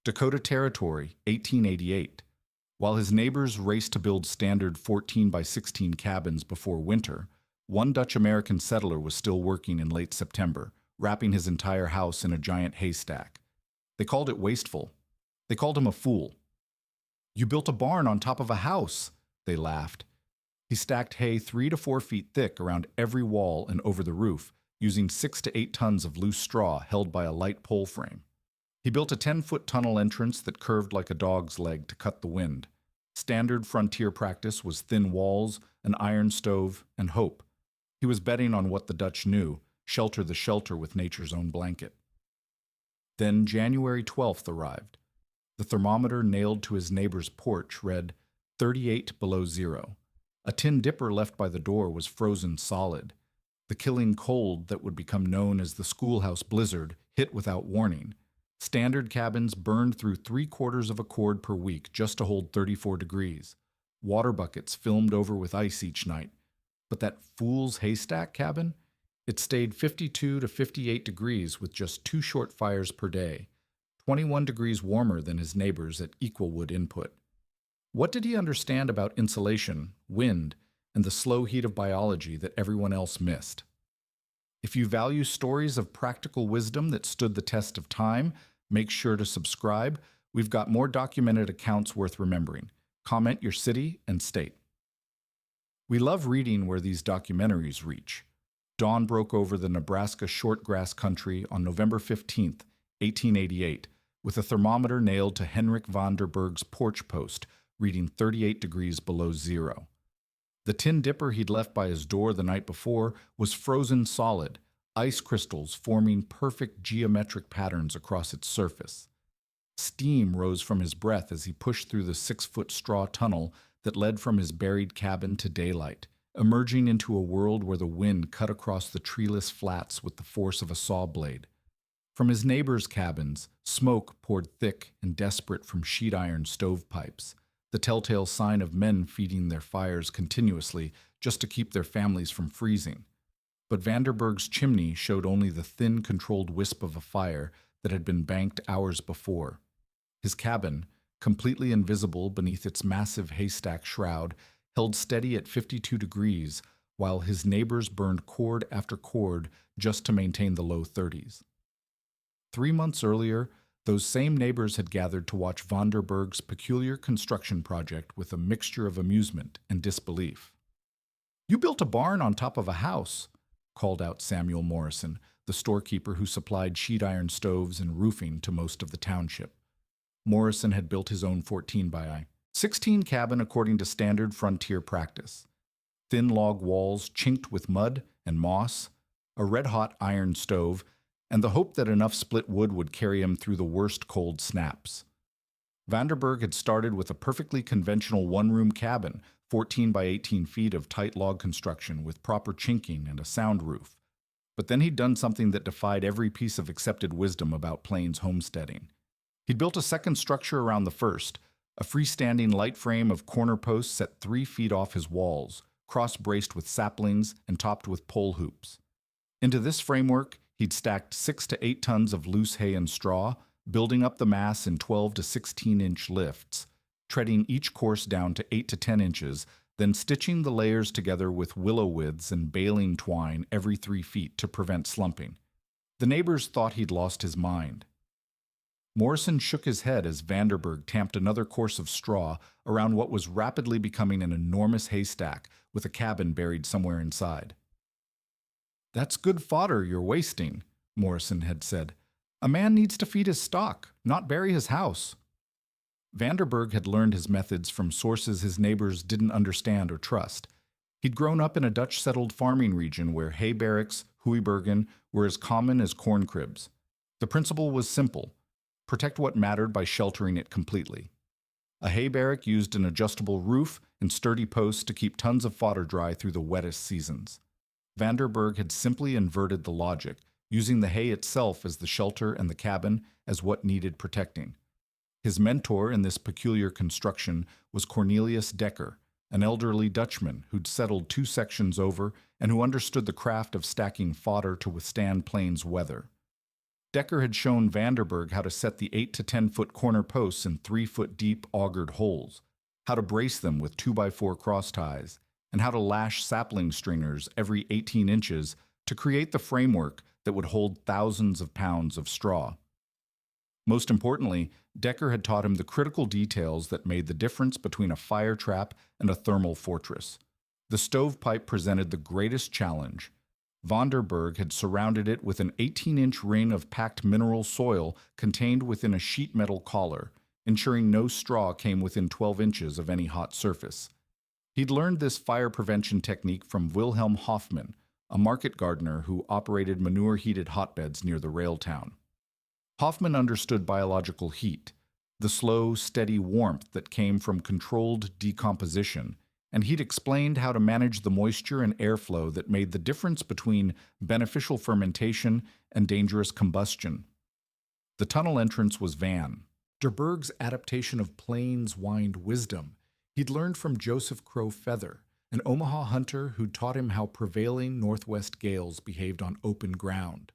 Dakota Territory, 1888. While his neighbors raced to build standard 14 by 16 cabins before winter, one Dutch-American settler was still working in late September, wrapping his entire house in a giant haystack. They called it wasteful. They called him a fool. "You built a barn on top of a house," they laughed. He stacked hay 3 to 4 feet thick around every wall and over the roof, using 6 to 8 tons of loose straw held by a light pole frame. He built a 10-foot tunnel entrance that curved like a dog's leg to cut the wind. Standard frontier practice was thin walls, an iron stove, and hope. He was betting on what the Dutch knew: shelter the shelter with nature's own blanket. Then January 12th arrived. The thermometer nailed to his neighbor's porch read 38 below zero. A tin dipper left by the door was frozen solid. The killing cold that would become known as the schoolhouse blizzard hit without warning. Standard cabins burned through 3/4 of a cord per week just to hold 34 degrees. Water buckets filmed over with ice each night. But that fool's haystack cabin? It stayed 52 to 58 degrees with just 2 short fires per day, 21 degrees warmer than his neighbors at equal wood input. What did he understand about insulation, wind, and the slow heat of biology that everyone else missed? If you value stories of practical wisdom that stood the test of time, make sure to subscribe. We've got more documented accounts worth remembering. Comment your city and state. We love reading where these documentaries reach. Dawn broke over the Nebraska shortgrass country on November 15th, 1888, with a thermometer nailed to Henrik van der Berg's porch post, reading 38 degrees below zero. The tin dipper he'd left by his door the night before was frozen solid, ice crystals forming perfect geometric patterns across its surface. Steam rose from his breath as he pushed through the 6-foot straw tunnel that led from his buried cabin to daylight, emerging into a world where the wind cut across the treeless flats with the force of a saw blade. From his neighbors' cabins, smoke poured thick and desperate from sheet iron stovepipes, the telltale sign of men feeding their fires continuously just to keep their families from freezing. But Vanderberg's chimney showed only the thin, controlled wisp of a fire that had been banked hours before. His cabin, completely invisible beneath its massive haystack shroud, held steady at 52 degrees, while his neighbors burned cord after cord just to maintain the low 30s. 3 months earlier, those same neighbors had gathered to watch Vanderberg's peculiar construction project with a mixture of amusement and disbelief. "You built a barn on top of a house," called out Samuel Morrison, the storekeeper who supplied sheet iron stoves and roofing to most of the township. Morrison had built his own 14 by 16 cabin according to standard frontier practice. Thin log walls chinked with mud and moss, a red-hot iron stove, and the hope that enough split wood would carry him through the worst cold snaps. Vanderberg had started with a perfectly conventional one-room cabin, 14 by 18 feet of tight log construction with proper chinking and a sound roof. But then he'd done something that defied every piece of accepted wisdom about plains homesteading. He'd built a second structure around the first, a freestanding light frame of corner posts set 3 feet off his walls, cross-braced with saplings and topped with pole hoops. Into this framework, he'd stacked 6 to 8 tons of loose hay and straw, building up the mass in 12 to 16-inch lifts, treading each course down to 8 to 10 inches, then stitching the layers together with willow withes and baling twine every 3 feet to prevent slumping. The neighbors thought he'd lost his mind. Morrison shook his head as Vanderberg tamped another course of straw around what was rapidly becoming an enormous haystack with a cabin buried somewhere inside. "That's good fodder you're wasting," Morrison had said. "A man needs to feed his stock, not bury his house." Vanderberg had learned his methods from sources his neighbors didn't understand or trust. He'd grown up in a Dutch-settled farming region where hay barracks, hooibergen, were as common as corn cribs. The principle was simple: protect what mattered by sheltering it completely. A hay barrack used an adjustable roof and sturdy posts to keep tons of fodder dry through the wettest seasons. Vanderberg had simply inverted the logic, using the hay itself as the shelter and the cabin as what needed protecting. His mentor in this peculiar construction was Cornelius Decker, an elderly Dutchman who'd settled 2 sections over and who understood the craft of stacking fodder to withstand plains weather. Decker had shown Vanderberg how to set the 8 to 10-foot corner posts in 3-foot deep augured holes, how to brace them with 2x4 cross ties, and how to lash sapling stringers every 18 inches to create the framework that would hold thousands of pounds of straw. Most importantly, Decker had taught him the critical details that made the difference between a fire trap and a thermal fortress. The stovepipe presented the greatest challenge. Vanderberg had surrounded it with an 18-inch ring of packed mineral soil contained within a sheet metal collar, ensuring no straw came within 12 inches of any hot surface. He'd learned this fire prevention technique from Wilhelm Hoffmann, a market gardener who operated manure-heated hotbeds near the rail town. Hoffmann understood biological heat, the slow, steady warmth that came from controlled decomposition, and he'd explained how to manage the moisture and airflow that made the difference between beneficial fermentation and dangerous combustion. The tunnel entrance was Vanderberg's adaptation of plains-wind wisdom. He'd learned from Joseph Crow Feather, an Omaha hunter who'd taught him how prevailing northwest gales behaved on open ground.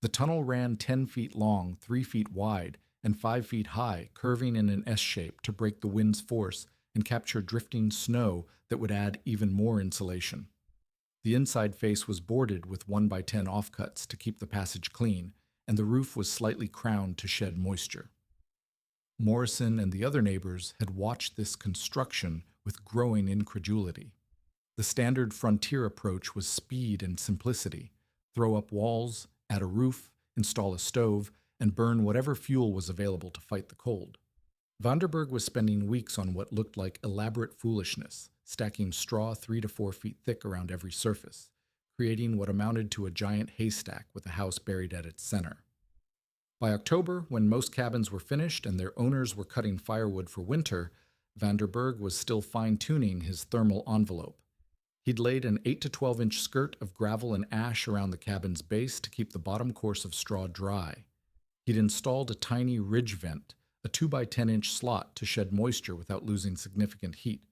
The tunnel ran 10 feet long, 3 feet wide, and 5 feet high, curving in an S shape to break the wind's force and capture drifting snow that would add even more insulation. The inside face was boarded with 1x10 offcuts to keep the passage clean, and the roof was slightly crowned to shed moisture. Morrison and the other neighbors had watched this construction with growing incredulity. The standard frontier approach was speed and simplicity: throw up walls, add a roof, install a stove, and burn whatever fuel was available to fight the cold. Vanderberg was spending weeks on what looked like elaborate foolishness, stacking straw 3 to 4 feet thick around every surface, creating what amounted to a giant haystack with a house buried at its center. By October, when most cabins were finished and their owners were cutting firewood for winter, Vanderberg was still fine-tuning his thermal envelope. He'd laid an 8 to 12-inch skirt of gravel and ash around the cabin's base to keep the bottom course of straw dry. He'd installed a tiny ridge vent, a 2x10-inch slot to shed moisture without losing significant heat.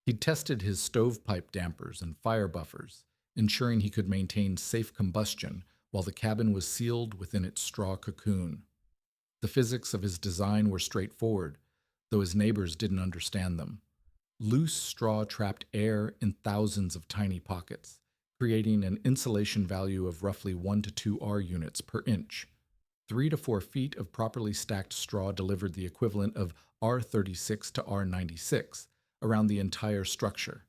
He'd tested his stovepipe dampers and fire buffers, ensuring he could maintain safe combustion while the cabin was sealed within its straw cocoon. The physics of his design were straightforward, though his neighbors didn't understand them. Loose straw trapped air in thousands of tiny pockets, creating an insulation value of roughly 1 to 2 R units per inch. 3 to 4 feet of properly stacked straw delivered the equivalent of R36 to R96 around the entire structure,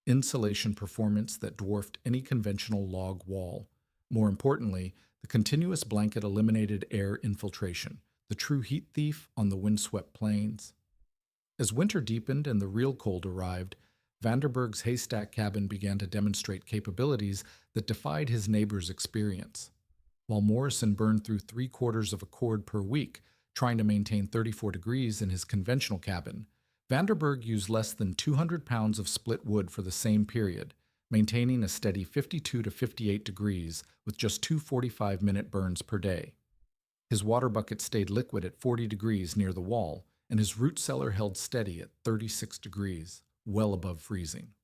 insulation performance that dwarfed any conventional log wall. More importantly, the continuous blanket eliminated air infiltration, the true heat thief on the windswept plains. As winter deepened and the real cold arrived, Vanderberg's haystack cabin began to demonstrate capabilities that defied his neighbor's experience. While Morrison burned through 3/4 of a cord per week, trying to maintain 34 degrees in his conventional cabin, Vanderberg used less than 200 pounds of split wood for the same period, maintaining a steady 52 to 58 degrees with just 2 45-minute burns per day. His water bucket stayed liquid at 40 degrees near the wall, and his root cellar held steady at 36 degrees, well above freezing.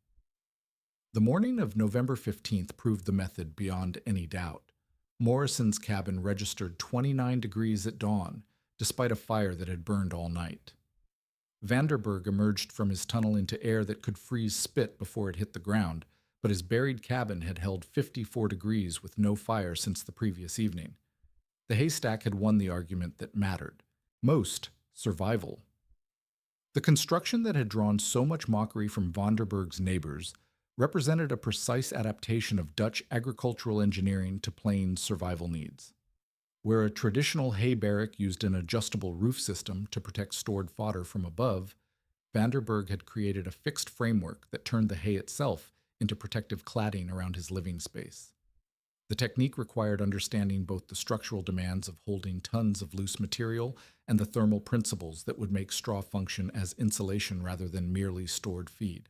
The morning of November 15th proved the method beyond any doubt. Morrison's cabin registered 29 degrees at dawn, despite a fire that had burned all night. Vanderberg emerged from his tunnel into air that could freeze spit before it hit the ground, but his buried cabin had held 54 degrees with no fire since the previous evening. The haystack had won the argument that mattered most: survival. The construction that had drawn so much mockery from Vanderberg's neighbors represented a precise adaptation of Dutch agricultural engineering to plains survival needs. Where a traditional hay barrack used an adjustable roof system to protect stored fodder from above, Vanderberg had created a fixed framework that turned the hay itself into protective cladding around his living space. The technique required understanding both the structural demands of holding tons of loose material and the thermal principles that would make straw function as insulation rather than merely stored feed.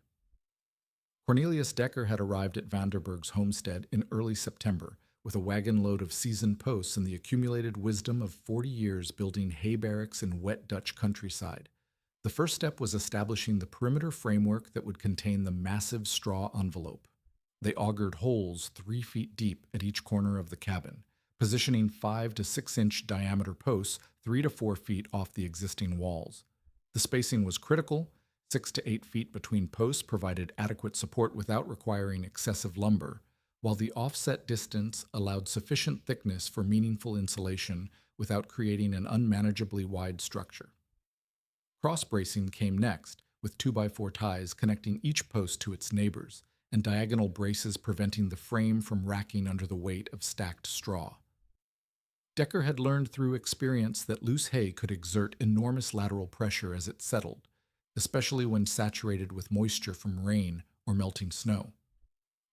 Cornelius Decker had arrived at Vanderberg's homestead in early September with a wagon load of seasoned posts and the accumulated wisdom of 40 years building hay barracks in wet Dutch countryside. The first step was establishing the perimeter framework that would contain the massive straw envelope. They augured holes 3 feet deep at each corner of the cabin, positioning 5 to 6 inch diameter posts 3 to 4 feet off the existing walls. The spacing was critical. 6 to 8 feet between posts provided adequate support without requiring excessive lumber, while the offset distance allowed sufficient thickness for meaningful insulation without creating an unmanageably wide structure. Cross bracing came next, with 2x4 ties connecting each post to its neighbors, and diagonal braces preventing the frame from racking under the weight of stacked straw. Decker had learned through experience that loose hay could exert enormous lateral pressure as it settled, especially when saturated with moisture from rain or melting snow.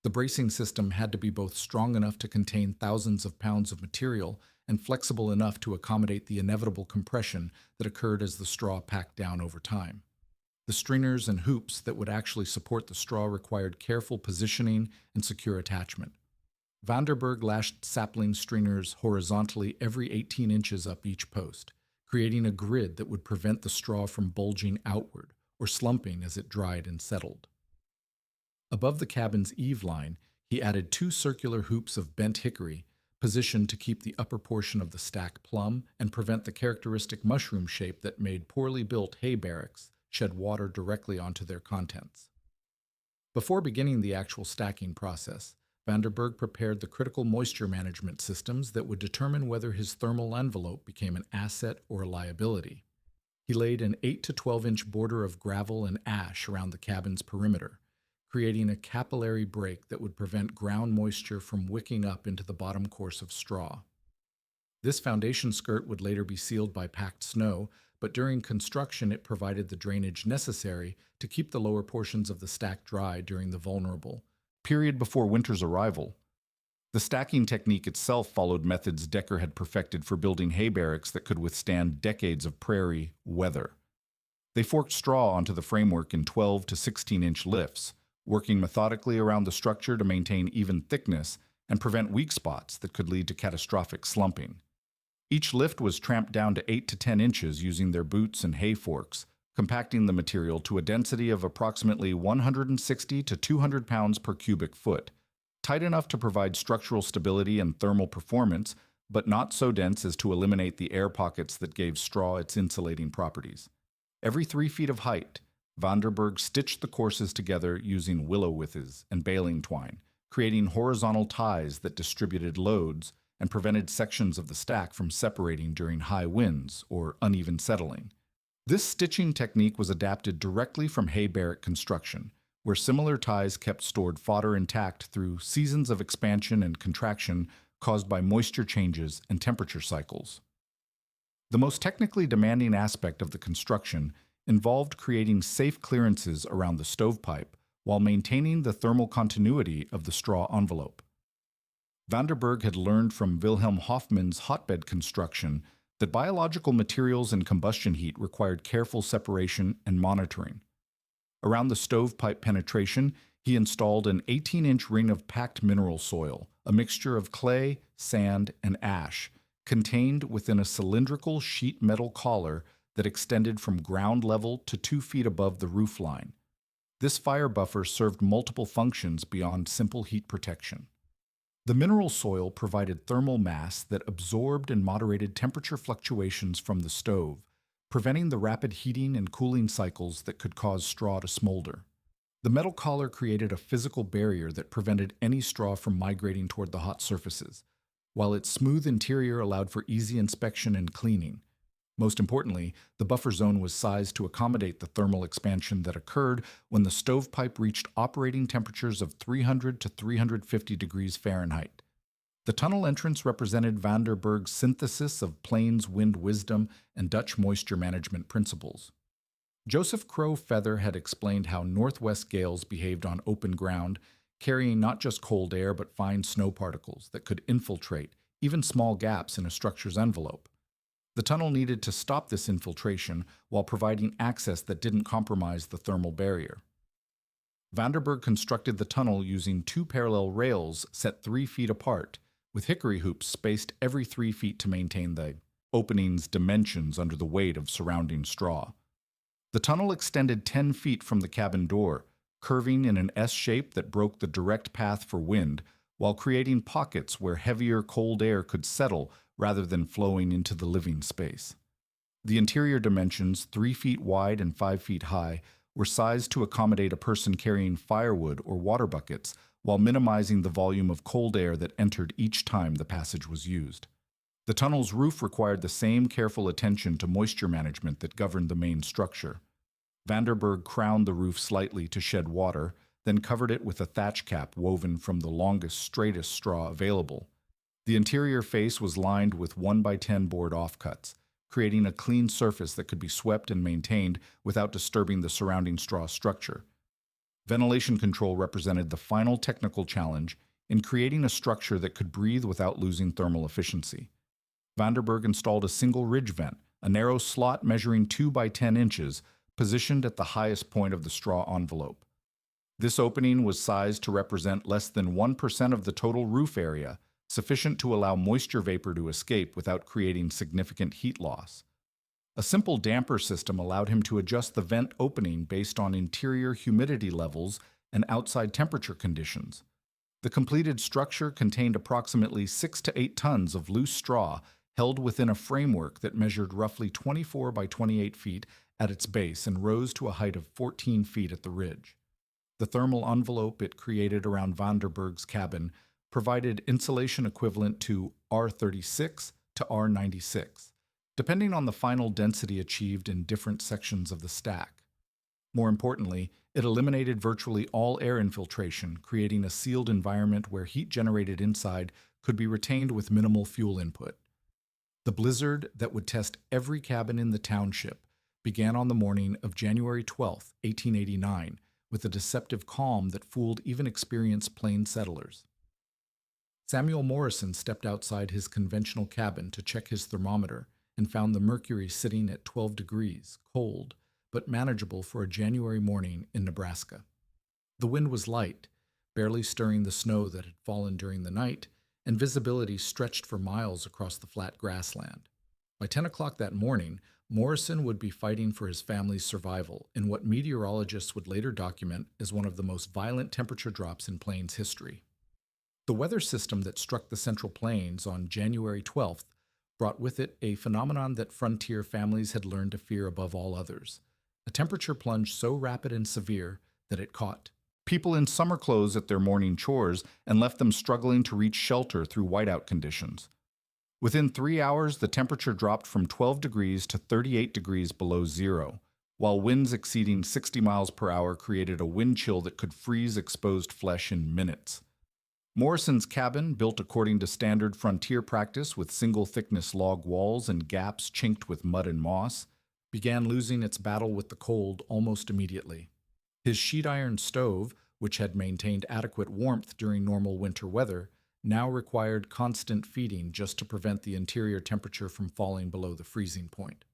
The bracing system had to be both strong enough to contain thousands of pounds of material and flexible enough to accommodate the inevitable compression that occurred as the straw packed down over time. The stringers and hoops that would actually support the straw required careful positioning and secure attachment. Vanderberg lashed sapling stringers horizontally every 18 inches up each post, creating a grid that would prevent the straw from bulging outward or slumping as it dried and settled. Above the cabin's eave line, he added 2 circular hoops of bent hickory, positioned to keep the upper portion of the stack plumb and prevent the characteristic mushroom shape that made poorly built hay barracks shed water directly onto their contents. Before beginning the actual stacking process, Vanderberg prepared the critical moisture management systems that would determine whether his thermal envelope became an asset or a liability. He laid an 8 to 12-inch border of gravel and ash around the cabin's perimeter, creating a capillary break that would prevent ground moisture from wicking up into the bottom course of straw. This foundation skirt would later be sealed by packed snow, but during construction it provided the drainage necessary to keep the lower portions of the stack dry during the vulnerable period before winter's arrival. The stacking technique itself followed methods Decker had perfected for building hay barracks that could withstand decades of prairie weather. They forked straw onto the framework in 12 to 16-inch lifts, working methodically around the structure to maintain even thickness and prevent weak spots that could lead to catastrophic slumping. Each lift was tramped down to 8 to 10 inches using their boots and hay forks, compacting the material to a density of approximately 160 to 200 pounds per cubic foot, tight enough to provide structural stability and thermal performance, but not so dense as to eliminate the air pockets that gave straw its insulating properties. Every 3 feet of height, Vanderberg stitched the courses together using willow withes and baling twine, creating horizontal ties that distributed loads and prevented sections of the stack from separating during high winds or uneven settling. This stitching technique was adapted directly from hay barrack construction, where similar ties kept stored fodder intact through seasons of expansion and contraction caused by moisture changes and temperature cycles. The most technically demanding aspect of the construction involved creating safe clearances around the stovepipe while maintaining the thermal continuity of the straw envelope. Vanderberg had learned from Wilhelm Hoffmann's hotbed construction that biological materials and combustion heat required careful separation and monitoring. Around the stovepipe penetration, he installed an 18-inch ring of packed mineral soil, a mixture of clay, sand, and ash, contained within a cylindrical sheet metal collar that extended from ground level to 2 feet above the roof line. This fire buffer served multiple functions beyond simple heat protection. The mineral soil provided thermal mass that absorbed and moderated temperature fluctuations from the stove, preventing the rapid heating and cooling cycles that could cause straw to smolder. The metal collar created a physical barrier that prevented any straw from migrating toward the hot surfaces, while its smooth interior allowed for easy inspection and cleaning. Most importantly, the buffer zone was sized to accommodate the thermal expansion that occurred when the stovepipe reached operating temperatures of 300 to 350 degrees Fahrenheit. The tunnel entrance represented Vanderberg's synthesis of Plains wind wisdom and Dutch moisture management principles. Joseph Crow Feather had explained how northwest gales behaved on open ground, carrying not just cold air but fine snow particles that could infiltrate even small gaps in a structure's envelope. The tunnel needed to stop this infiltration while providing access that didn't compromise the thermal barrier. Vanderberg constructed the tunnel using 2 parallel rails set 3 feet apart, with hickory hoops spaced every 3 feet to maintain the opening's dimensions under the weight of surrounding straw. The tunnel extended 10 feet from the cabin door, curving in an S shape that broke the direct path for wind, while creating pockets where heavier cold air could settle rather than flowing into the living space. The interior dimensions, 3 feet wide and 5 feet high, were sized to accommodate a person carrying firewood or water buckets while minimizing the volume of cold air that entered each time the passage was used. The tunnel's roof required the same careful attention to moisture management that governed the main structure. Vanderberg crowned the roof slightly to shed water, then covered it with a thatch cap woven from the longest, straightest straw available. The interior face was lined with 1x10 board offcuts, creating a clean surface that could be swept and maintained without disturbing the surrounding straw structure. Ventilation control represented the final technical challenge in creating a structure that could breathe without losing thermal efficiency. Vanderberg installed a single ridge vent, a narrow slot measuring 2x10 inches, positioned at the highest point of the straw envelope. This opening was sized to represent less than 1% of the total roof area, sufficient to allow moisture vapor to escape without creating significant heat loss. A simple damper system allowed him to adjust the vent opening based on interior humidity levels and outside temperature conditions. The completed structure contained approximately 6 to 8 tons of loose straw held within a framework that measured roughly 24 by 28 feet at its base and rose to a height of 14 feet at the ridge. The thermal envelope it created around Vanderberg's cabin provided insulation equivalent to R36 to R96, depending on the final density achieved in different sections of the stack. More importantly, it eliminated virtually all air infiltration, creating a sealed environment where heat generated inside could be retained with minimal fuel input. The blizzard that would test every cabin in the township began on the morning of January 12, 1889, with a deceptive calm that fooled even experienced plain settlers. Samuel Morrison stepped outside his conventional cabin to check his thermometer and found the mercury sitting at 12 degrees, cold, but manageable for a January morning in Nebraska. The wind was light, barely stirring the snow that had fallen during the night, and visibility stretched for miles across the flat grassland. By 10 o'clock that morning, Morrison would be fighting for his family's survival in what meteorologists would later document as one of the most violent temperature drops in Plains history. The weather system that struck the Central Plains on January 12th brought with it a phenomenon that frontier families had learned to fear above all others, a temperature plunge so rapid and severe that it caught people in summer clothes at their morning chores and left them struggling to reach shelter through whiteout conditions. Within 3 hours, the temperature dropped from 12 degrees to 38 degrees below zero, while winds exceeding 60 miles per hour created a wind chill that could freeze exposed flesh in minutes. Morrison's cabin, built according to standard frontier practice with single-thickness log walls and gaps chinked with mud and moss, began losing its battle with the cold almost immediately. His sheet iron stove, which had maintained adequate warmth during normal winter weather, now required constant feeding just to prevent the interior temperature from falling below the freezing point.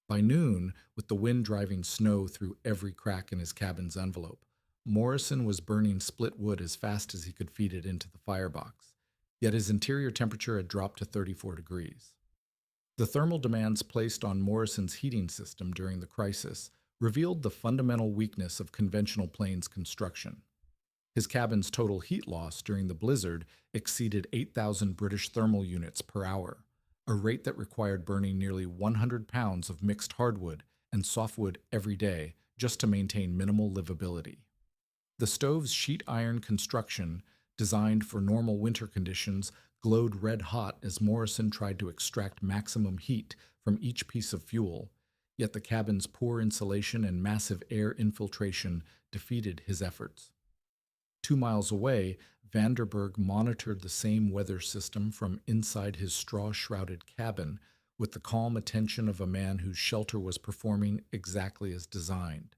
By noon, with the wind driving snow through every crack in his cabin's envelope, Morrison was burning split wood as fast as he could feed it into the firebox, yet his interior temperature had dropped to 34 degrees. The thermal demands placed on Morrison's heating system during the crisis revealed the fundamental weakness of conventional plains construction. His cabin's total heat loss during the blizzard exceeded 8,000 British thermal units per hour, a rate that required burning nearly 100 pounds of mixed hardwood and softwood every day just to maintain minimal livability. The stove's sheet iron construction, designed for normal winter conditions, glowed red hot as Morrison tried to extract maximum heat from each piece of fuel, yet the cabin's poor insulation and massive air infiltration defeated his efforts. 2 miles away, Vanderberg monitored the same weather system from inside his straw-shrouded cabin with the calm attention of a man whose shelter was performing exactly as designed.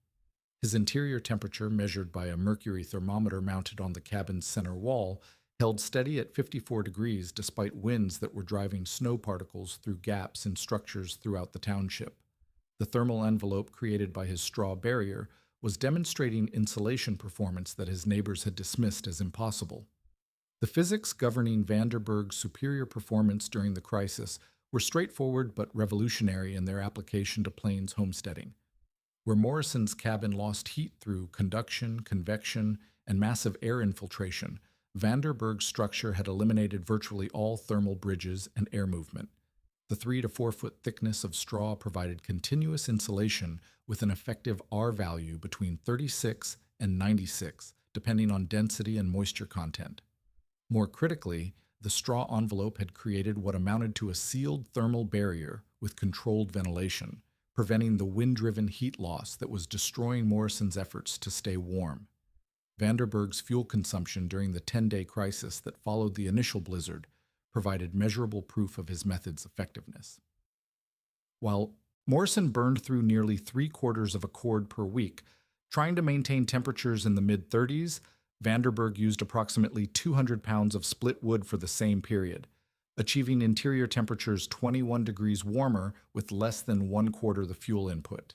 His interior temperature, measured by a mercury thermometer mounted on the cabin's center wall, held steady at 54 degrees despite winds that were driving snow particles through gaps in structures throughout the township. The thermal envelope created by his straw barrier was demonstrating insulation performance that his neighbors had dismissed as impossible. The physics governing Vanderberg's superior performance during the crisis were straightforward but revolutionary in their application to plains homesteading. Where Morrison's cabin lost heat through conduction, convection, and massive air infiltration, Vanderberg's structure had eliminated virtually all thermal bridges and air movement. The 3 to 4 foot thickness of straw provided continuous insulation with an effective R value between 36 and 96, depending on density and moisture content. More critically, the straw envelope had created what amounted to a sealed thermal barrier with controlled ventilation, preventing the wind-driven heat loss that was destroying Morrison's efforts to stay warm. Vanderberg's fuel consumption during the 10-day crisis that followed the initial blizzard provided measurable proof of his method's effectiveness. While Morrison burned through nearly 3/4 of a cord per week, trying to maintain temperatures in the mid-30s, Vanderberg used approximately 200 pounds of split wood for the same period, achieving interior temperatures 21 degrees warmer with less than 1/4 the fuel input.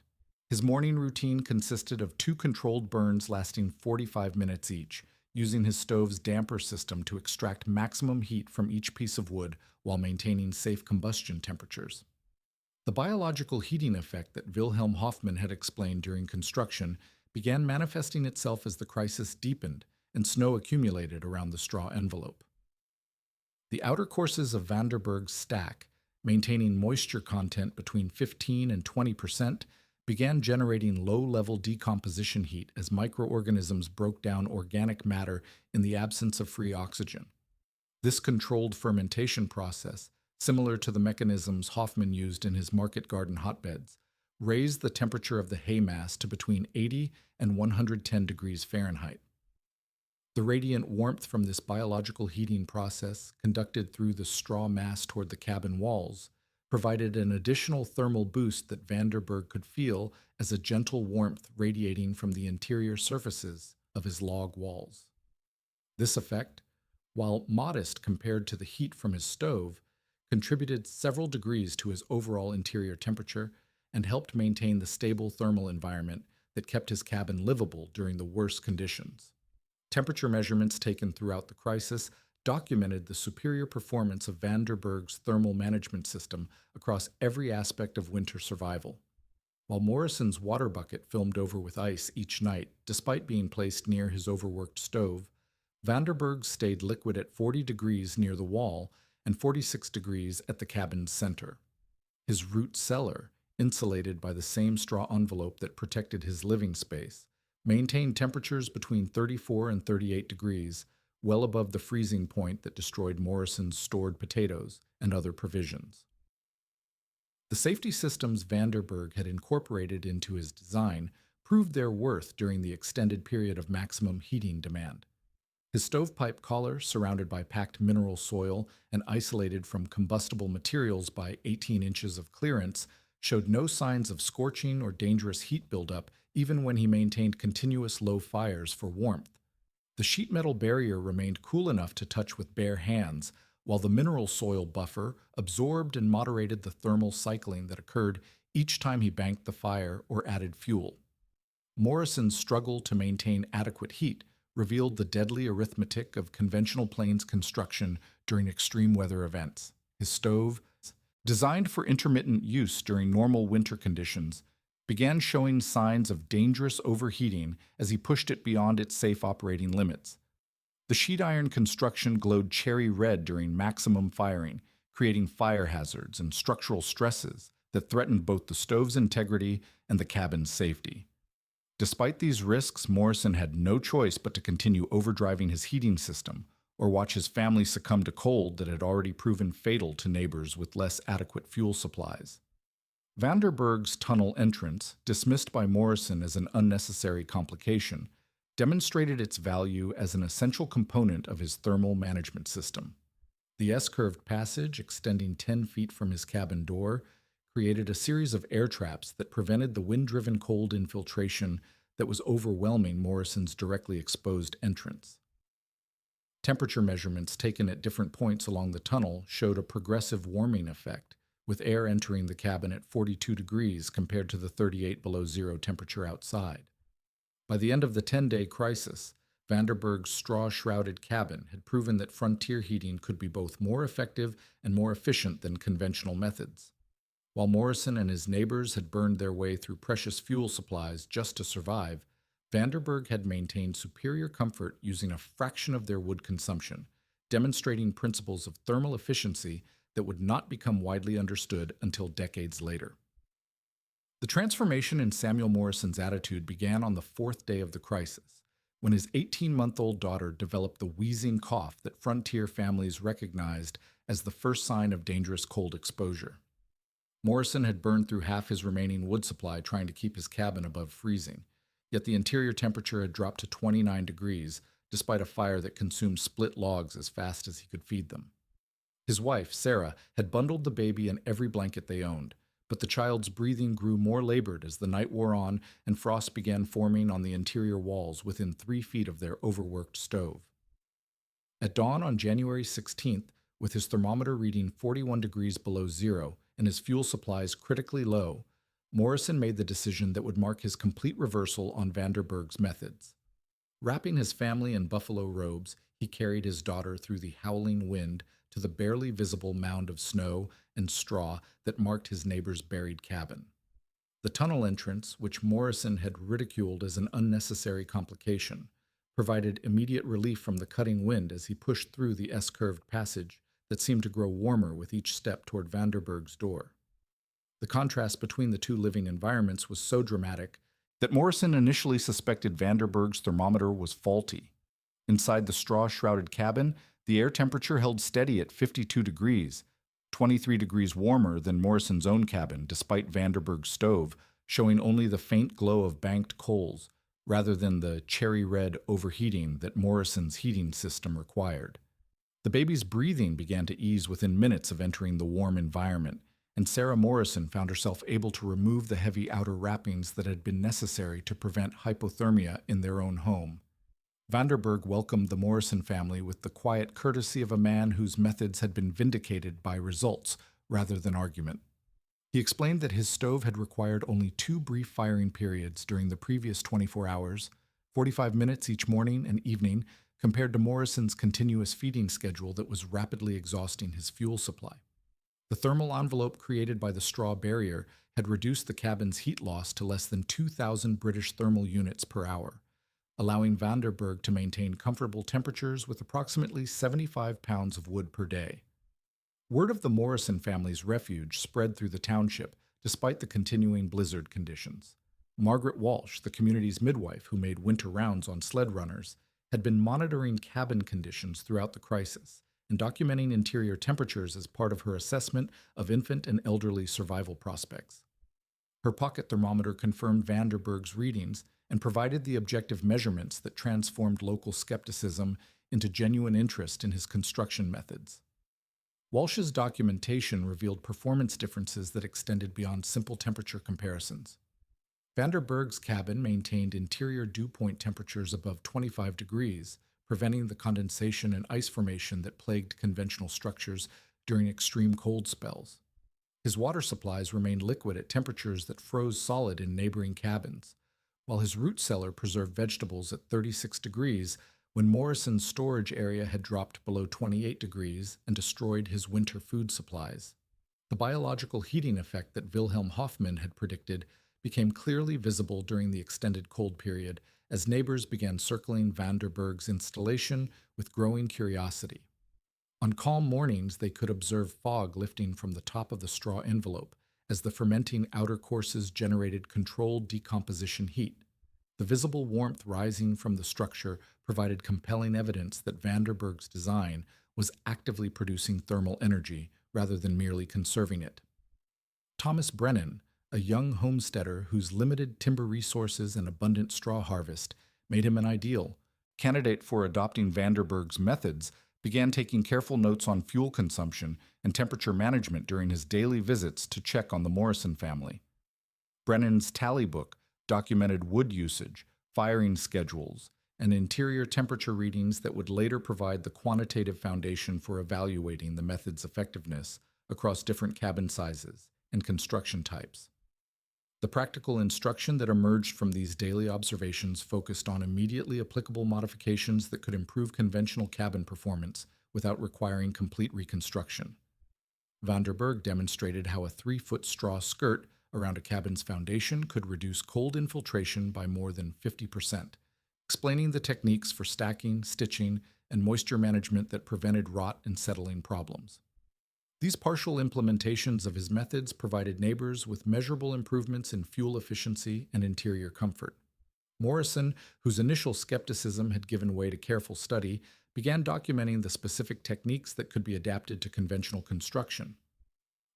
His morning routine consisted of 2 controlled burns lasting 45 minutes each, using his stove's damper system to extract maximum heat from each piece of wood while maintaining safe combustion temperatures. The biological heating effect that Wilhelm Hofmann had explained during construction began manifesting itself as the crisis deepened and snow accumulated around the straw envelope. The outer courses of Vanderberg's stack, maintaining moisture content between 15 and 20%, began generating low-level decomposition heat as microorganisms broke down organic matter in the absence of free oxygen. This controlled fermentation process, similar to the mechanisms Hofmann used in his market garden hotbeds, raised the temperature of the hay mass to between 80 and 110 degrees Fahrenheit. The radiant warmth from this biological heating process, conducted through the straw mass toward the cabin walls, provided an additional thermal boost that Vanderberg could feel as a gentle warmth radiating from the interior surfaces of his log walls. This effect, while modest compared to the heat from his stove, contributed several degrees to his overall interior temperature and helped maintain the stable thermal environment that kept his cabin livable during the worst conditions. Temperature measurements taken throughout the crisis documented the superior performance of Vanderberg's thermal management system across every aspect of winter survival. While Morrison's water bucket filmed over with ice each night, despite being placed near his overworked stove, Vanderberg stayed liquid at 40 degrees near the wall and 46 degrees at the cabin's center. His root cellar, insulated by the same straw envelope that protected his living space, maintained temperatures between 34 and 38 degrees, well above the freezing point that destroyed Morrison's stored potatoes and other provisions. The safety systems Vanderberg had incorporated into his design proved their worth during the extended period of maximum heating demand. His stovepipe collar, surrounded by packed mineral soil and isolated from combustible materials by 18 inches of clearance, showed no signs of scorching or dangerous heat buildup even when he maintained continuous low fires for warmth. The sheet metal barrier remained cool enough to touch with bare hands, while the mineral soil buffer absorbed and moderated the thermal cycling that occurred each time he banked the fire or added fuel. Morrison's struggle to maintain adequate heat revealed the deadly arithmetic of conventional plains construction during extreme weather events. His stove, designed for intermittent use during normal winter conditions, began showing signs of dangerous overheating as he pushed it beyond its safe operating limits. The sheet iron construction glowed cherry red during maximum firing, creating fire hazards and structural stresses that threatened both the stove's integrity and the cabin's safety. Despite these risks, Morrison had no choice but to continue overdriving his heating system or watch his family succumb to cold that had already proven fatal to neighbors with less adequate fuel supplies. Vanderberg's tunnel entrance, dismissed by Morrison as an unnecessary complication, demonstrated its value as an essential component of his thermal management system. The S-curved passage, extending 10 feet from his cabin door, created a series of air traps that prevented the wind-driven cold infiltration that was overwhelming Morrison's directly exposed entrance. Temperature measurements taken at different points along the tunnel showed a progressive warming effect, with air entering the cabin at 42 degrees compared to the 38 below zero temperature outside. By the end of the 10-day crisis, Vanderberg's straw-shrouded cabin had proven that frontier heating could be both more effective and more efficient than conventional methods. While Morrison and his neighbors had burned their way through precious fuel supplies just to survive, Vanderberg had maintained superior comfort using a fraction of their wood consumption, demonstrating principles of thermal efficiency that would not become widely understood until decades later. The transformation in Samuel Morrison's attitude began on the fourth day of the crisis, when his 18-month-old daughter developed the wheezing cough that frontier families recognized as the first sign of dangerous cold exposure. Morrison had burned through half his remaining wood supply trying to keep his cabin above freezing, yet the interior temperature had dropped to 29 degrees, despite a fire that consumed split logs as fast as he could feed them. His wife, Sarah, had bundled the baby in every blanket they owned, but the child's breathing grew more labored as the night wore on and frost began forming on the interior walls within 3 feet of their overworked stove. At dawn on January 16th, with his thermometer reading 41 degrees below zero and his fuel supplies critically low, Morrison made the decision that would mark his complete reversal on Vanderberg's methods. Wrapping his family in buffalo robes, he carried his daughter through the howling wind to the barely visible mound of snow and straw that marked his neighbor's buried cabin. The tunnel entrance, which Morrison had ridiculed as an unnecessary complication, provided immediate relief from the cutting wind as he pushed through the S-curved passage that seemed to grow warmer with each step toward Vanderberg's door. The contrast between the two living environments was so dramatic that Morrison initially suspected Vanderberg's thermometer was faulty. Inside the straw-shrouded cabin, the air temperature held steady at 52 degrees, 23 degrees warmer than Morrison's own cabin, despite Vanderberg's stove, showing only the faint glow of banked coals, rather than the cherry-red overheating that Morrison's heating system required. The baby's breathing began to ease within minutes of entering the warm environment, and Sarah Morrison found herself able to remove the heavy outer wrappings that had been necessary to prevent hypothermia in their own home. Vanderberg welcomed the Morrison family with the quiet courtesy of a man whose methods had been vindicated by results rather than argument. He explained that his stove had required only 2 brief firing periods during the previous 24 hours, 45 minutes each morning and evening, compared to Morrison's continuous feeding schedule that was rapidly exhausting his fuel supply. The thermal envelope created by the straw barrier had reduced the cabin's heat loss to less than 2,000 British thermal units per hour, allowing Vanderberg to maintain comfortable temperatures with approximately 75 pounds of wood per day. Word of the Morrison family's refuge spread through the township, despite the continuing blizzard conditions. Margaret Walsh, the community's midwife who made winter rounds on sled runners, had been monitoring cabin conditions throughout the crisis and documenting interior temperatures as part of her assessment of infant and elderly survival prospects. Her pocket thermometer confirmed Vanderberg's readings and provided the objective measurements that transformed local skepticism into genuine interest in his construction methods. Walsh's documentation revealed performance differences that extended beyond simple temperature comparisons. Vanderberg's cabin maintained interior dew point temperatures above 25 degrees, preventing the condensation and ice formation that plagued conventional structures during extreme cold spells. His water supplies remained liquid at temperatures that froze solid in neighboring cabins, while his root cellar preserved vegetables at 36 degrees when Morrison's storage area had dropped below 28 degrees and destroyed his winter food supplies. The biological heating effect that Wilhelm Hofmann had predicted became clearly visible during the extended cold period as neighbors began circling Vanderberg's installation with growing curiosity. On calm mornings, they could observe fog lifting from the top of the straw envelope as the fermenting outer courses generated controlled decomposition heat. The visible warmth rising from the structure provided compelling evidence that Vanderberg's design was actively producing thermal energy rather than merely conserving it. Thomas Brennan, a young homesteader whose limited timber resources and abundant straw harvest made him an ideal candidate for adopting Vanderberg's methods, began taking careful notes on fuel consumption and temperature management during his daily visits to check on the Morrison family. Brennan's tally book documented wood usage, firing schedules, and interior temperature readings that would later provide the quantitative foundation for evaluating the method's effectiveness across different cabin sizes and construction types. The practical instruction that emerged from these daily observations focused on immediately applicable modifications that could improve conventional cabin performance without requiring complete reconstruction. Vanderberg demonstrated how a 3-foot straw skirt around a cabin's foundation could reduce cold infiltration by more than 50%, explaining the techniques for stacking, stitching, and moisture management that prevented rot and settling problems. These partial implementations of his methods provided neighbors with measurable improvements in fuel efficiency and interior comfort. Morrison, whose initial skepticism had given way to careful study, began documenting the specific techniques that could be adapted to conventional construction.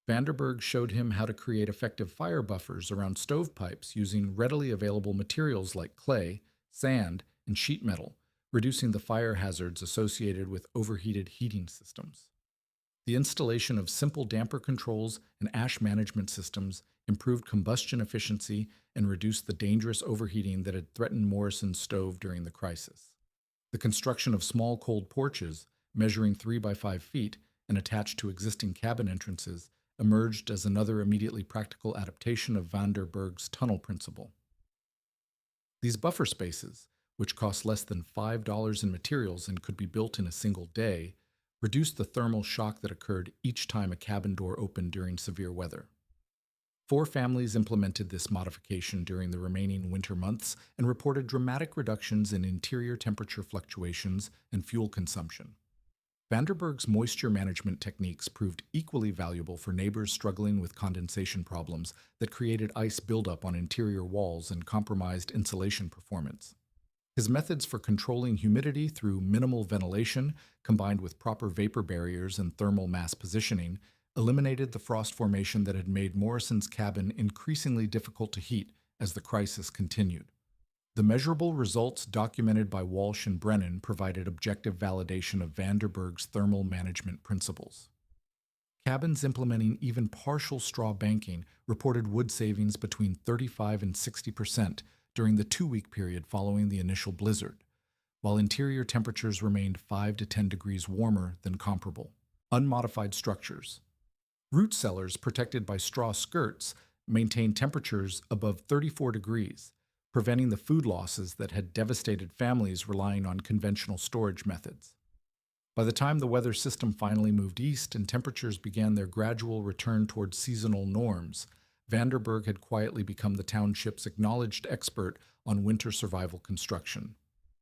Vanderburg showed him how to create effective fire buffers around stovepipes using readily available materials like clay, sand, and sheet metal, reducing the fire hazards associated with overheated heating systems. The installation of simple damper controls and ash management systems improved combustion efficiency and reduced the dangerous overheating that had threatened Morrison's stove during the crisis. The construction of small cold porches, measuring 3 by 5 feet and attached to existing cabin entrances, emerged as another immediately practical adaptation of Vanderburg's tunnel principle. These buffer spaces, which cost less than $5 in materials and could be built in a single day, reduced the thermal shock that occurred each time a cabin door opened during severe weather. 4 families implemented this modification during the remaining winter months and reported dramatic reductions in interior temperature fluctuations and fuel consumption. Vanderburg's moisture management techniques proved equally valuable for neighbors struggling with condensation problems that created ice buildup on interior walls and compromised insulation performance. His methods for controlling humidity through minimal ventilation, combined with proper vapor barriers and thermal mass positioning, eliminated the frost formation that had made Morrison's cabin increasingly difficult to heat as the crisis continued. The measurable results documented by Walsh and Brennan provided objective validation of Vanderburg's thermal management principles. Cabins implementing even partial straw banking reported wood savings between 35 and 60% during the 2-week period following the initial blizzard, while interior temperatures remained 5 to 10 degrees warmer than comparable. Unmodified structures. Root cellars protected by straw skirts maintained temperatures above 34 degrees, preventing the food losses that had devastated families relying on conventional storage methods. By the time the weather system finally moved east and temperatures began their gradual return towards seasonal norms, Vanderburg had quietly become the township's acknowledged expert on winter survival construction.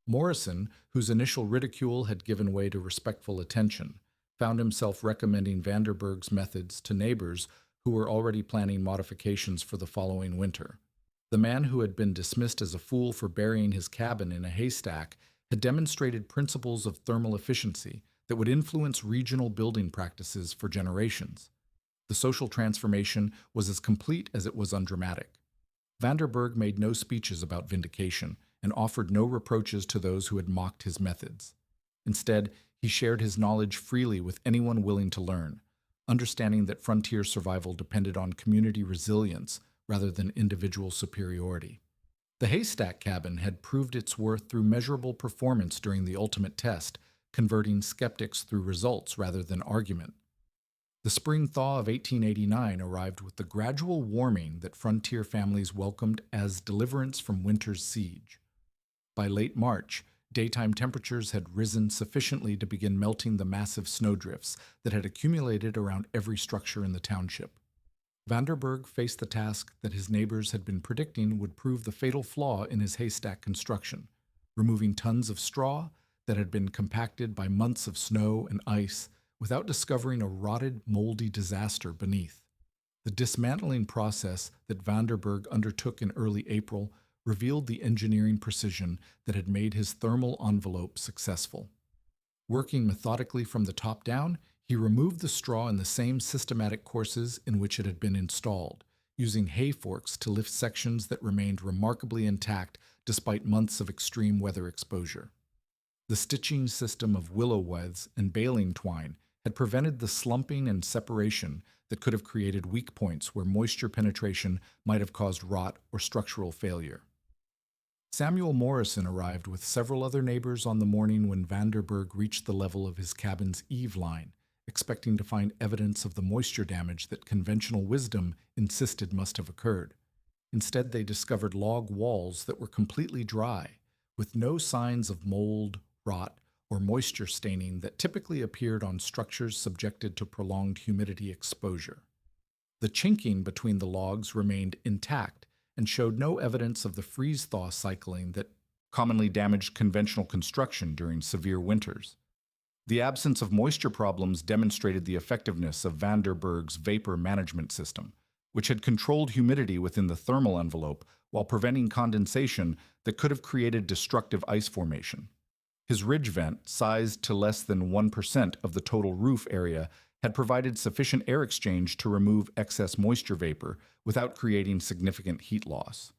Morrison, whose initial ridicule had given way to respectful attention, found himself recommending Vanderburg's methods to neighbors who were already planning modifications for the following winter. The man who had been dismissed as a fool for burying his cabin in a haystack had demonstrated principles of thermal efficiency that would influence regional building practices for generations. The social transformation was as complete as it was undramatic. Vanderburg made no speeches about vindication and offered no reproaches to those who had mocked his methods. Instead, he shared his knowledge freely with anyone willing to learn, understanding that frontier survival depended on community resilience rather than individual superiority. The haystack cabin had proved its worth through measurable performance during the ultimate test, converting skeptics through results rather than argument. The spring thaw of 1889 arrived with the gradual warming that frontier families welcomed as deliverance from winter's siege. By late March, daytime temperatures had risen sufficiently to begin melting the massive snowdrifts that had accumulated around every structure in the township. Vanderburg faced the task that his neighbors had been predicting would prove the fatal flaw in his haystack construction, removing tons of straw that had been compacted by months of snow and ice without discovering a rotted, moldy disaster beneath. The dismantling process that Vanderburg undertook in early April revealed the engineering precision that had made his thermal envelope successful. Working methodically from the top down, he removed the straw in the same systematic courses in which it had been installed, using hay forks to lift sections that remained remarkably intact despite months of extreme weather exposure. The stitching system of willow withes and baling twine had prevented the slumping and separation that could have created weak points where moisture penetration might have caused rot or structural failure. Samuel Morrison arrived with several other neighbors on the morning when Vanderburg reached the level of his cabin's eave line, expecting to find evidence of the moisture damage that conventional wisdom insisted must have occurred. Instead, they discovered log walls that were completely dry, with no signs of mold, rot, or moisture staining that typically appeared on structures subjected to prolonged humidity exposure. The The chinking between the logs remained intact and showed no evidence of the freeze-thaw cycling that commonly damaged conventional construction during severe winters. The absence of moisture problems demonstrated the effectiveness of van der Berg's vapor management system, which had controlled humidity within the thermal envelope while preventing condensation that could have created destructive ice formation. His ridge vent, sized to less than 1% of the total roof area, had provided sufficient air exchange to remove excess moisture vapor without creating significant heat loss.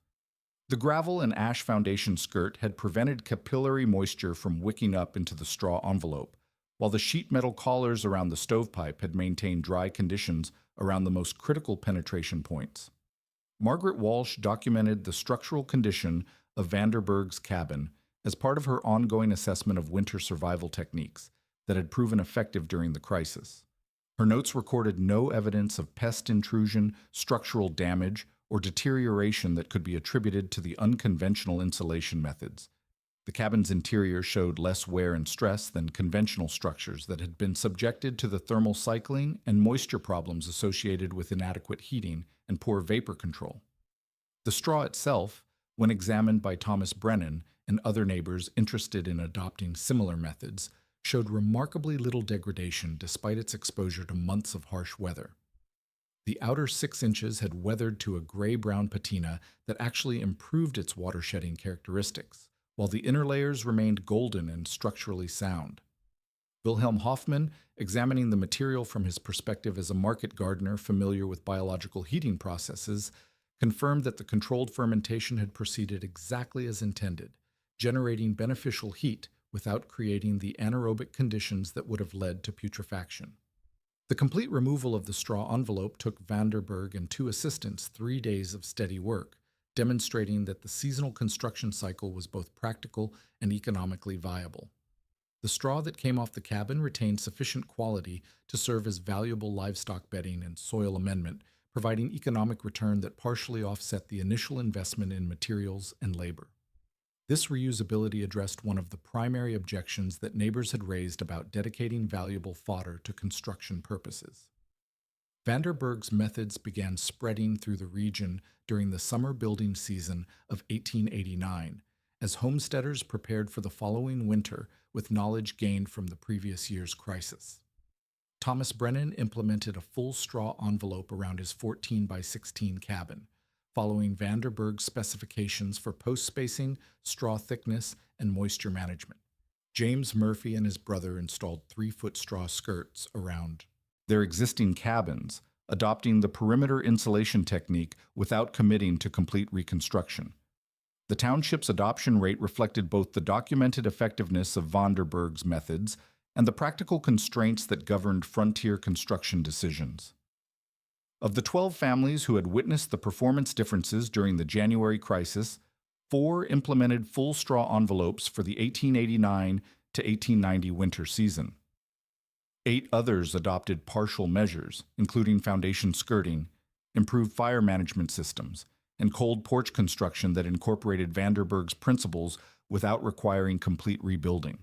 The gravel and ash foundation skirt had prevented capillary moisture from wicking up into the straw envelope, while the sheet metal collars around the stovepipe had maintained dry conditions around the most critical penetration points. Margaret Walsh documented the structural condition of van der Berg's cabin as part of her ongoing assessment of winter survival techniques that had proven effective during the crisis. Her notes recorded no evidence of pest intrusion, structural damage, or deterioration that could be attributed to the unconventional insulation methods. The cabin's interior showed less wear and stress than conventional structures that had been subjected to the thermal cycling and moisture problems associated with inadequate heating and poor vapor control. The straw itself, when examined by Thomas Brennan and other neighbors interested in adopting similar methods, showed remarkably little degradation despite its exposure to months of harsh weather. The outer 6 inches had weathered to a gray-brown patina that actually improved its water-shedding characteristics, while the inner layers remained golden and structurally sound. Wilhelm Hoffmann, examining the material from his perspective as a market gardener familiar with biological heating processes, confirmed that the controlled fermentation had proceeded exactly as intended, generating beneficial heat without creating the anaerobic conditions that would have led to putrefaction. The complete removal of the straw envelope took van der Berg and 2 assistants 3 days of steady work, demonstrating that the seasonal construction cycle was both practical and economically viable. The straw that came off the cabin retained sufficient quality to serve as valuable livestock bedding and soil amendment, providing economic return that partially offset the initial investment in materials and labor. This reusability addressed one of the primary objections that neighbors had raised about dedicating valuable fodder to construction purposes. Van der Berg's methods began spreading through the region during the summer building season of 1889, as homesteaders prepared for the following winter with knowledge gained from the previous year's crisis. Thomas Brennan implemented a full straw envelope around his 14 by 16 cabin, following van der Berg's specifications for post spacing, straw thickness, and moisture management. James Murphy and his brother installed 3-foot straw skirts around their existing cabins, adopting the perimeter insulation technique without committing to complete reconstruction. The township's adoption rate reflected both the documented effectiveness of van der Berg's methods and the practical constraints that governed frontier construction decisions. Of the 12 families who had witnessed the performance differences during the January crisis, 4 implemented full straw envelopes for the 1889 to 1890 winter season. 8 others adopted partial measures, including foundation skirting, improved fire management systems, and cold porch construction that incorporated van der Berg's principles without requiring complete rebuilding.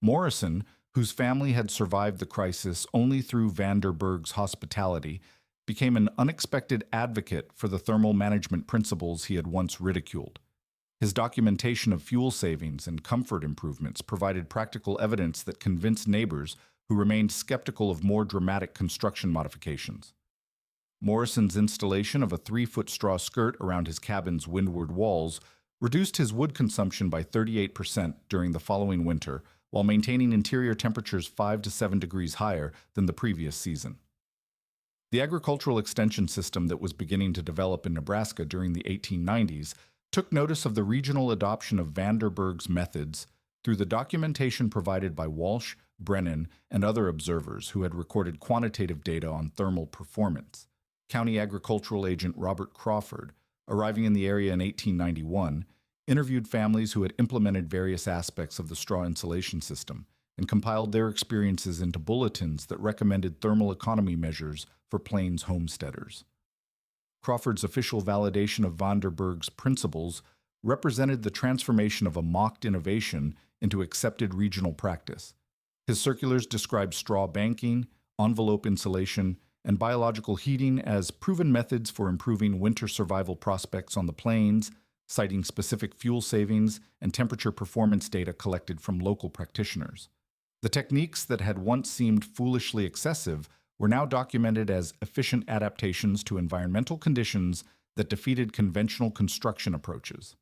Morrison, whose family had survived the crisis only through van der Berg's hospitality, became an unexpected advocate for the thermal management principles he had once ridiculed. His documentation of fuel savings and comfort improvements provided practical evidence that convinced neighbors who remained skeptical of more dramatic construction modifications. Morrison's installation of a 3-foot straw skirt around his cabin's windward walls reduced his wood consumption by 38% during the following winter, while maintaining interior temperatures 5 to 7 degrees higher than the previous season. The agricultural extension system that was beginning to develop in Nebraska during the 1890s took notice of the regional adoption of van der Berg's methods through the documentation provided by Walsh, Brennan, and other observers who had recorded quantitative data on thermal performance. County Agricultural Agent Robert Crawford, arriving in the area in 1891, interviewed families who had implemented various aspects of the straw insulation system and compiled their experiences into bulletins that recommended thermal economy measures for Plains homesteaders. Crawford's official validation of van der Berg's principles represented the transformation of a mocked innovation into accepted regional practice. His circulars described straw banking, envelope insulation, and biological heating as proven methods for improving winter survival prospects on the plains, citing specific fuel savings and temperature performance data collected from local practitioners. The techniques that had once seemed foolishly excessive were now documented as efficient adaptations to environmental conditions that defeated conventional construction approaches.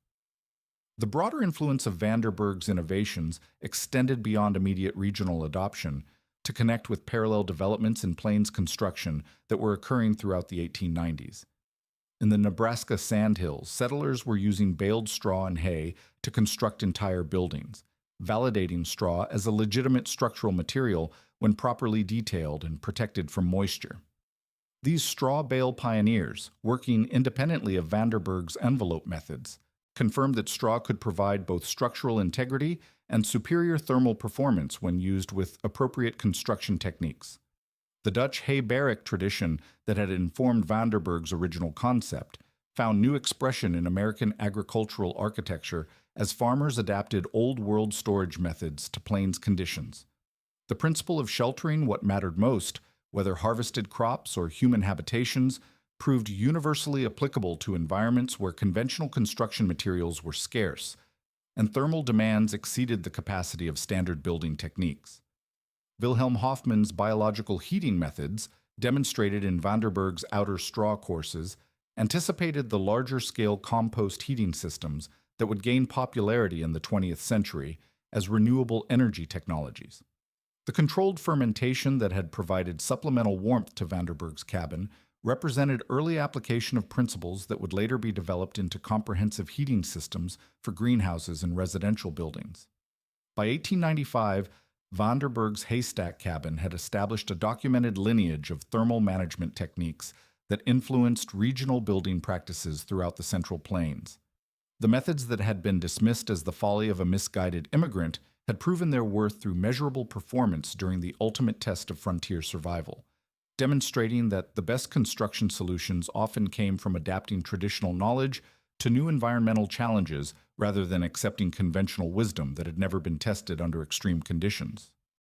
The broader influence of Vanderburg's innovations extended beyond immediate regional adoption to connect with parallel developments in plains construction that were occurring throughout the 1890s. In the Nebraska sandhills, settlers were using baled straw and hay to construct entire buildings, validating straw as a legitimate structural material when properly detailed and protected from moisture. These straw bale pioneers, working independently of Vanderburg's envelope methods, confirmed that straw could provide both structural integrity and superior thermal performance when used with appropriate construction techniques. The Dutch hay barrack tradition that had informed Vanderburg's original concept found new expression in American agricultural architecture as farmers adapted Old World storage methods to plains conditions. The principle of sheltering what mattered most, whether harvested crops or human habitations, proved universally applicable to environments where conventional construction materials were scarce, and thermal demands exceeded the capacity of standard building techniques. Wilhelm Hofmann's biological heating methods, demonstrated in Vanderburg's outer straw courses, anticipated the larger-scale compost heating systems that would gain popularity in the 20th century as renewable energy technologies. The controlled fermentation that had provided supplemental warmth to Vanderburg's cabin represented early application of principles that would later be developed into comprehensive heating systems for greenhouses and residential buildings. By 1895, Vanderburg's Haystack cabin had established a documented lineage of thermal management techniques that influenced regional building practices throughout the Central Plains. The methods that had been dismissed as the folly of a misguided immigrant had proven their worth through measurable performance during the ultimate test of frontier survival, demonstrating that the best construction solutions often came from adapting traditional knowledge to new environmental challenges rather than accepting conventional wisdom that had never been tested under extreme conditions.